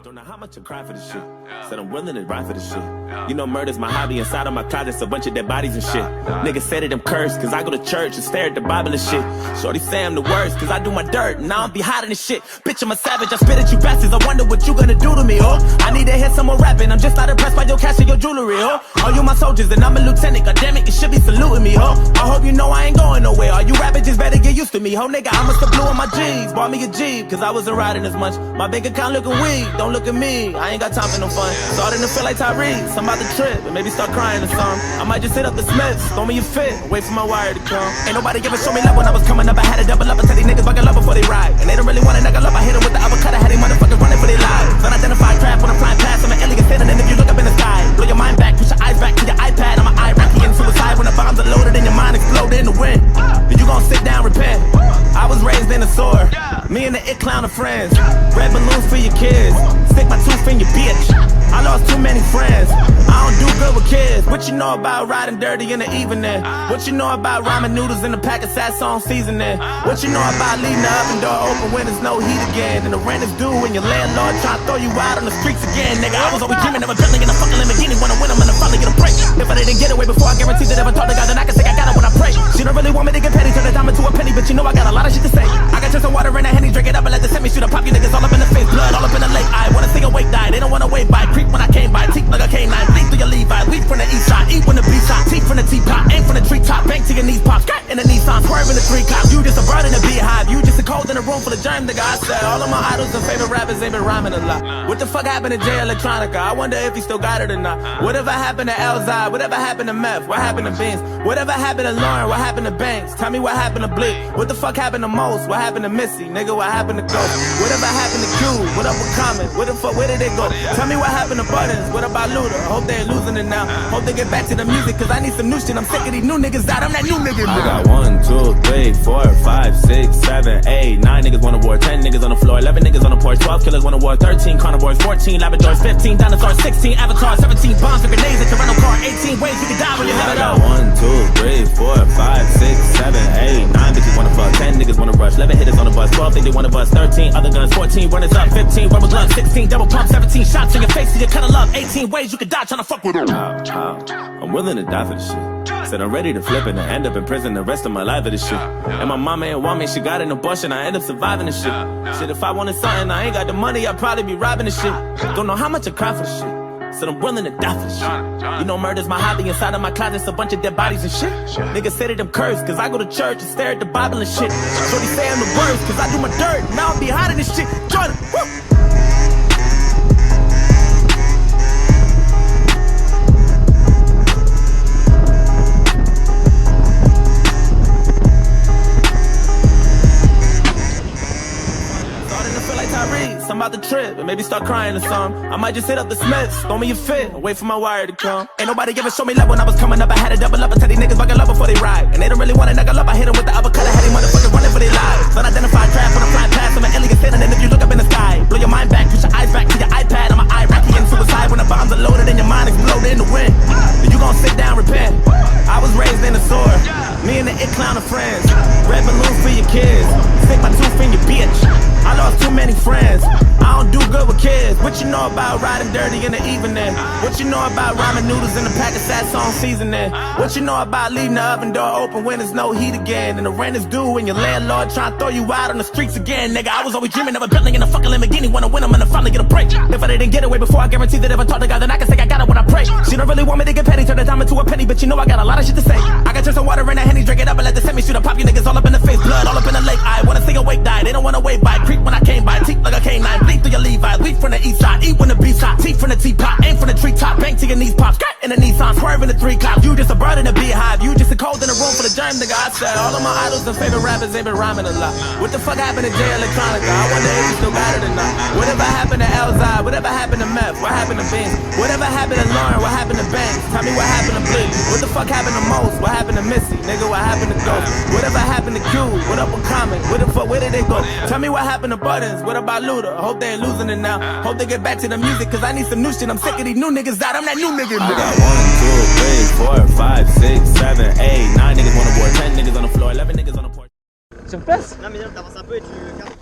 Don't know how much I cry for this shit. Said I'm willing to ride for this shit. You know murder's my hobby. Inside of my closet's a bunch of dead bodies and shit. Niggas say that I'm cursed cause I go to church and stare at the Bible and shit. Shorty say I'm the worst cause I do my dirt and I don't be hiding this shit. Bitch, I'm a savage, I spit at you bastards. I wonder what you gonna do to me, oh. I need to hear someone rapping. I'm just not impressed by your cash and your jewelry, oh. All you my soldiers and I'm a lieutenant. God damn it, you should be saluting me, oh. I hope you know I ain't going nowhere. All you rappers just better get used to me, ho. Nigga, I must have blew on my G's. Bought me a Jeep cause I wasn't riding as much. My bank account looking weak, don't look at me. I ain't got time for no fun. Starting to feel like Tyrese. I'm about to trip and maybe start crying or something. I might just hit up the Smiths, throw me a fit, wait for my wire to come. Ain't nobody ever show me love when I was coming up. I had to double up and tell these niggas buckle up before they ride. And they don't really want a nigga love. I hit them with the uppercut. I had these motherfuckers running for their lives. Unidentified craft when I'm flying past. I'm an alien sitting and if you look up in the sky, blow your mind back, push your eyes back to your iPad. I'm an Iraqi and suicide when the bombs are loaded and your mind exploded in the wind. Then you gon' sit down, repent. I was raised in a sword. Me and the it clown are friends. Red balloons for your kids. Stick my tooth in your bitch. I lost too many friends. I don't do good with kids. What you know about riding dirty in the evening? What you know about ramen noodles in a pack of Saison seasoning? What you know about leaving the oven door open when there's no heat again? And the rent is due and your landlord trying to throw you out on the streets again. Nigga, I was always dreaming of a building in a fucking Lamborghini. When I win, I'm gonna finally get a break. If I didn't get away before, I guarantee that if I talk to God, then I can say I got it when I pray. She don't really want me to get petty, turn the dime into a penny, but you know I got a lot of shit to say. I got just some water in a Henny, drink it up and let the semi shoot a pop you niggas all up in the face. Blood all up in the lake. I wanna see a wake die. They don't wanna wait by. Creep when I came by. Teeth like a K9. Bleed through your Levi. Leap from the east side. Eat when the beast hot. Teeth from the teapot. Aim from the treetop. Bank to your knees pop. Skirt in the Nissan. Swerving the 3 cops. You just a bird in a beehive. You just a cold in a room full of germs, nigga. I said all of my idols and favorite rappers ain't been rhyming a lot. What the fuck happened to Jay Electronica? I wonder if he still got it or not. Whatever happened to Elzai? Whatever happened to Meth? What happened to Beans? Whatever happened to Lauren? What happened to Banks? Tell me what happened to Bleak? What the fuck happened to Most? What happened to Missy? Nigga, what happened to Ghost? Whatever happened to Q? What up with Common? Where the fuck, where did they go? Tell me what happened to Buttons? What about Luda? Hope they ain't losing it now. Hope they get back to the music, cause I need some new shit. I'm sick of these new niggas out. I'm that new nigga. I got 1, 2, 3, 4, 5, 6, 7, 8, 9 niggas wanna war, 10 niggas on the floor, 11 niggas on the porch, 12 killers wanna war, 13 carnivores, 14 Labradors, 15 dinosaurs, 16 avatars, 17 bombs and grenades at your rental car, 18 ways you can die when you live it up. 1, 2, 3, 4, 5, 6, 7, 8, 9 bitches wanna fuck, 10 niggas wanna rush, 11 hitters on the bus, 12 think they wanna bust, 13 other guns, 14 runners up, 15 rubber gloves, 16 double pump, 17 shots in your face to your cut of love, 18 ways you can die trying to fuck with them. I'm willing to die for this shit. Said I'm ready to flip and end up in prison the rest of my life for this shit. And my mama ain't want me, she got an abortion, I end up surviving this shit. Shit, if I wanted something, I ain't got the money, I'd probably be robbing this shit. Don't know how much I cry for this shit. Said I'm willing to die for this shit. You know murder's my hobby, inside of my closet's a bunch of dead bodies and shit. Niggas say that I'm cursed cause I go to church and stare at the Bible and shit. Shorty say I'm the worst cause I do my dirt and I don't be hiding this shit. Jordan, woo! I'm about to trip and maybe start crying or something. I might just hit up the Smiths, throw me a fit, wait for my wire to come. Ain't nobody ever show me love when I was coming up. I had to double up and tell these niggas buckle up before they ride. And they don't really want a nigga love. I hit them with the uppercut. I had these motherfuckers running for their lives. Unidentified craft when I'm flying past. I'm an alien sitting and if you look up in the sky, blow your mind back, push your eyes back to your iPad. I'm an Iraqi and suicide when the bombs are loaded and your mind exploded in the wind. Then you gon' sit down, repent. I was raised in a sword. Me and the it clown are friends. Red balloons for your kids. Stick my tooth in your bitch. I lost too many friends. I don't do good with kids. What you know about riding dirty in the evening? What you know about ramen noodles in a pack of Saison seasoning? What you know about leaving the oven door open when there's no heat again? And the rent is due and your landlord trying to throw you out on the streets again. Nigga, I was always dreaming of a building in a fucking Lamborghini. When I win, I'm gonna finally get a break. If I didn't get away before, I guarantee that if I talk to God, then I can say I got it when I pray. She don't really want me to get petty, turn the dime into a penny, but you know I got a lot of shit to say. I got just some water in a Henny, drink it up and let the semi shoot a pop you niggas all up in the face. Blood all up in the lake. I wanna see a wake die. They don't wanna wait by. Creep when I came by. Teeth like a K9. Bleed through your Levi. Leap from the east side. Eat when the beast hot. Teeth from the teapot. Aim from the treetop. Bank to your knees pop. Skirt in the Nissan. Swerving the 3 cops. You just a bird in a beehive. You just a cold in a room full of germs, nigga. I said all of my idols and favorite rappers ain't been rhyming a lot. What the fuck happened to Jay Electronica? I wonder if he still got it or not. Whatever happened to Elzai? Whatever happened to Meth? What happened to Beans? Whatever happened to Lauren? What happened to Banks? Tell me what happened to Bleak? What the fuck happened to Most? What happened to Missy? Nigga, what happened to Ghost? Whatever happened to Q? What up with Common? Where the fuck, where did they go? Tell me what happened to Buttons? What about Luda? Hope they ain't losing it now. Hope they get back to the music cause I need some new shit. I'm sick of these new niggas out. I'm that new nigga. I got 1, 2, 3, 4, 5, 6, 7, 8, 9 niggas wanna war, 10 niggas on the floor, 11 niggas on the porch. Sur place? Non mais non, t'avances un peu et tu...